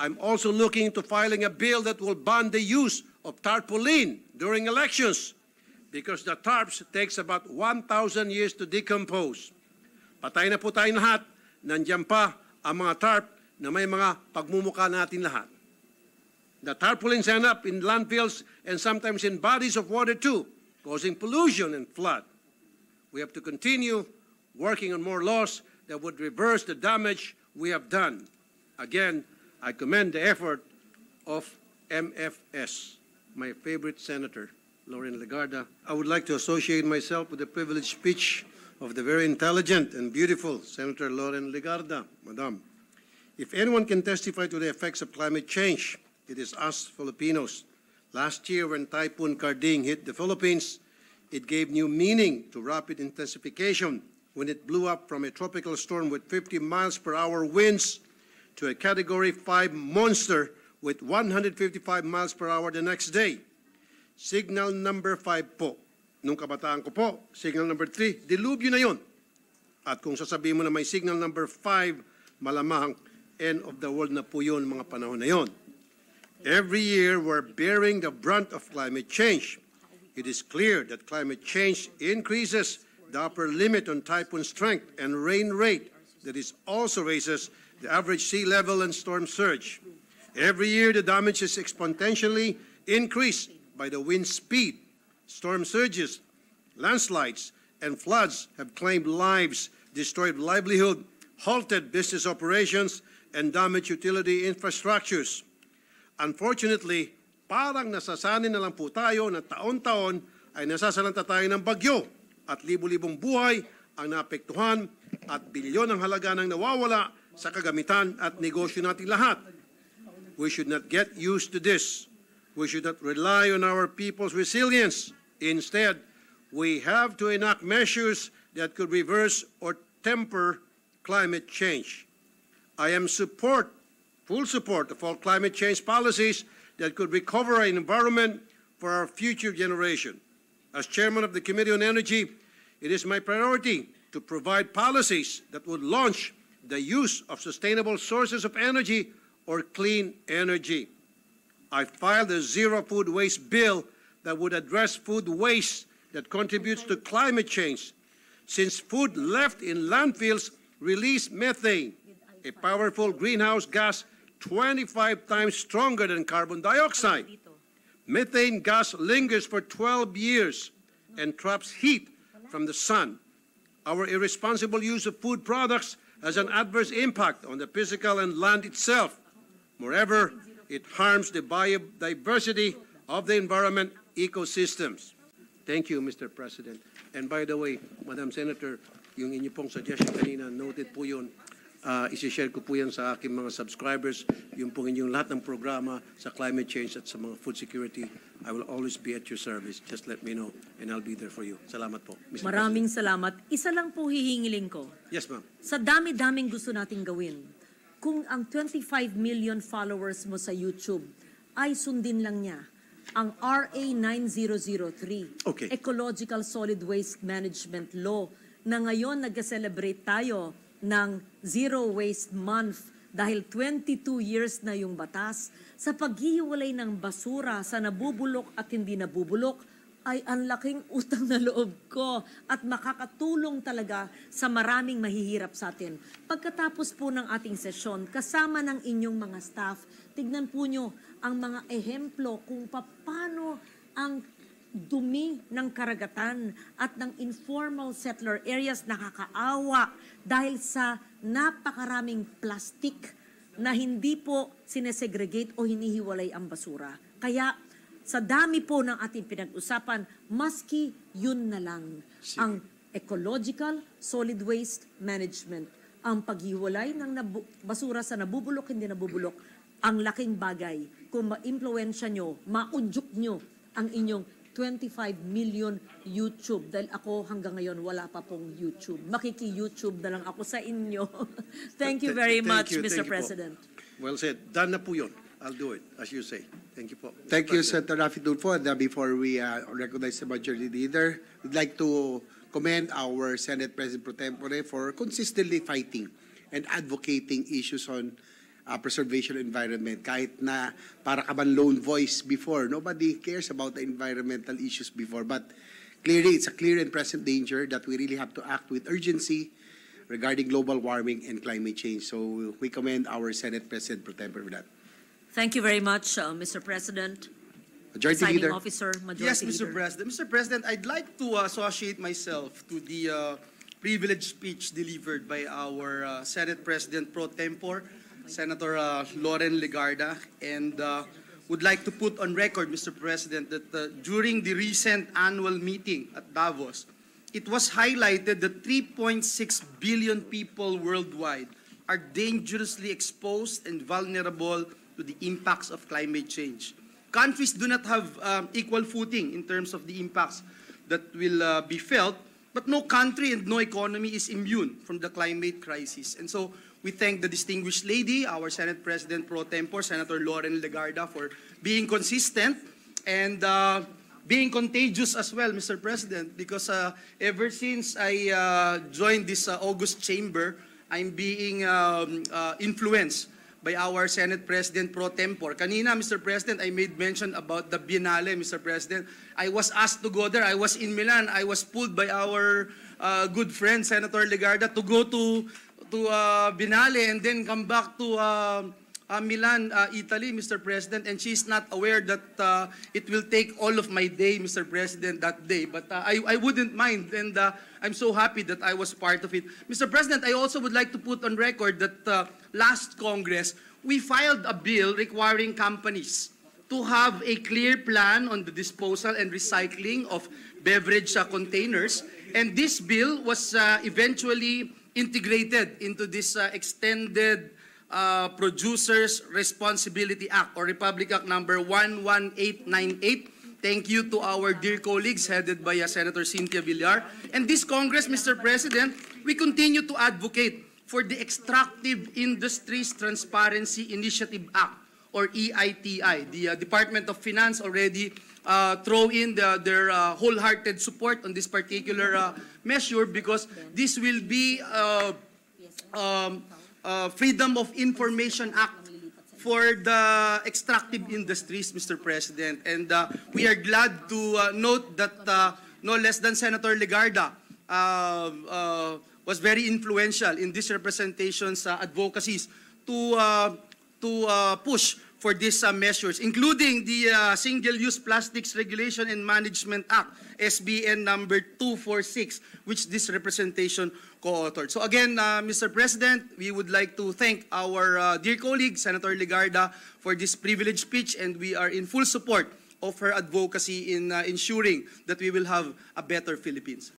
I'm also looking into filing a bill that will ban the use of tarpaulin during elections because the tarps takes about 1,000 years to decompose. Patay na po tayong lahat, nandiyan pa ang mga tarp na may mga pagmumukha natin lahat. The tarpaulins end up in landfills and sometimes in bodies of water too, causing pollution and flood. We have to continue working on more laws that would reverse the damage we have done. Again, I commend the effort of MFS, my favorite senator, Lauren Legarda. I would like to associate myself with the privileged speech of the very intelligent and beautiful Senator Lauren Legarda, Madam. If anyone can testify to the effects of climate change, it is us Filipinos. Last year when Typhoon Carding hit the Philippines, it gave new meaning to rapid intensification when it blew up from a tropical storm with 50 miles per hour winds to a Category 5 monster with 155 miles per hour the next day. Signal number 5 po. Nung kabataan ko po, signal number 3, dilubyo na yon. At kung sasabihin mo na may signal number 5, malamang end of the world na po yun mga panahon na yon. Every year, we're bearing the brunt of climate change. It is clear that climate change increases the upper limit on typhoon strength and rain rate. That is also raises the average sea level and storm surge. Every year, the damage is exponentially increased by the wind speed. Storm surges, landslides, and floods have claimed lives, destroyed livelihood, halted business operations, and damaged utility infrastructures. Unfortunately, parang nasasanay na lang po tayo na taon-taon ay nasasalanta tayo ng bagyo at libu-libong buhay ang naapektuhan at bilyon ang halaga ng nawawala sa kagamitan at negosyo natin lahat. We should not get used to this. We should not rely on our people's resilience. Instead, we have to enact measures that could reverse or temper climate change. I am full support of all climate change policies that could recover an environment for our future generation. As chairman of the Committee on Energy, it is my priority to provide policies that would launch the use of sustainable sources of energy or clean energy. I filed a zero food waste bill that would address food waste that contributes to climate change, since food left in landfills release methane, a powerful greenhouse gas 25 times stronger than carbon dioxide. Methane gas lingers for 12 years and traps heat from the sun. Our irresponsible use of food products has an adverse impact on the physical and land itself. Moreover, it harms the biodiversity of the environment ecosystems. Thank you, Mr. President. And by the way, Madam Senator, yung inyo pong suggestion kanina, noted po yun. Isi-share ko po yan sa aking mga subscribers. Yung pong inyong lahat ng programa sa climate change at sa mga food security. I will always be at your service. Just let me know and I'll be there for you. Salamat po, Mr. Maraming President. salamat. Isa lang po hihingiling ko. Yes, ma'am. Sa dami-daming gusto nating gawin, kung ang 25 million followers mo sa YouTube ay sundin lang niya ang RA 9003, Okay. Ecological Solid Waste Management Law, na ngayon nag-celebrate tayo ng Zero Waste Month dahil 22 years na yung batas sa paghihiwalay ng basura sa nabubulok at hindi nabubulok, ay ang laking utang na loob ko at makakatulong talaga sa maraming mahihirap sa atin. Pagkatapos po ng ating sesyon, kasama ng inyong mga staff, tignan po nyo ang mga ehemplo kung paano ang dumi ng karagatan at ng informal settler areas nakakaawa dahil sa napakaraming plastic na hindi po sinesegregate o hinihiwalay ang basura. Kaya sa dami po ng ating pinag-usapan, maski yun na lang ang ecological solid waste management, ang paghiwalay ng basura sa nabubulok, hindi nabubulok, ang laking bagay kung ma-impluensya nyo, maudyok nyo ang inyong 25 million YouTube. Dahil ako hanggang ngayon wala pa pong YouTube. Makiki-YouTube na lang ako sa inyo. Thank you very much, Mr. President. Well said. Done na po yun. I'll do it, as you say. Thank you po. Thank you, Senator Tulfo. And before we recognize the majority leader, we'd like to commend our Senate President Pro Tempore for consistently fighting and advocating issues on preservation of environment. Kahit na para ka bang lone voice before, nobody cares about the environmental issues before. But clearly, it's a clear and present danger that we really have to act with urgency regarding global warming and climate change. So we commend our Senate President Pro Tempore for that. Thank you very much, Mr. President. Majority Presiding Leader. Officer, Majority Yes, Mr. Leader. President. Mr. President, I'd like to associate myself to the privileged speech delivered by our Senate President Pro Tempore, Senator Loren Legarda, and would like to put on record, Mr. President, that during the recent annual meeting at Davos, it was highlighted that 3.6 billion people worldwide are dangerously exposed and vulnerable to the impacts of climate change. Countries do not have equal footing in terms of the impacts that will be felt, but no country and no economy is immune from the climate crisis. And so we thank the distinguished lady, our Senate President Pro Tempore, Senator Loren Legarda, for being consistent and being contagious as well, Mr. President, because ever since I joined this August chamber, I'm being influenced by our Senate President Pro Tempore. Kanina, Mr. President, I made mention about the Biennale, Mr. President. I was asked to go there. I was in Milan. I was pulled by our good friend, Senator Legarda, to go to Biennale and then come back to Milan, Italy, Mr. President. And she's not aware that it will take all of my day, Mr. President, that day. But I wouldn't mind, and I'm so happy that I was part of it. Mr. President, I also would like to put on record that last Congress, we filed a bill requiring companies to have a clear plan on the disposal and recycling of beverage containers. And this bill was eventually integrated into this extended Producers Responsibility Act, or Republic Act number 11898. Thank you to our dear colleagues headed by Senator Cynthia Villar. And this Congress, Mr. President, we continue to advocate for the Extractive Industries Transparency Initiative Act, or EITI. The Department of Finance already throw in their wholehearted support on this particular measure, because this will be Freedom of Information Act for the extractive industries, Mr. President. And we are glad to note that no less than Senator Legarda was very influential in this representation's advocacies to push for these measures, including the Single-Use Plastics Regulation and Management Act, SBN number 246, which this representation co-authored. So again, Mr. President, we would like to thank our dear colleague, Senator Legarda, for this privileged speech, and we are in full support of her advocacy in ensuring that we will have a better Philippines.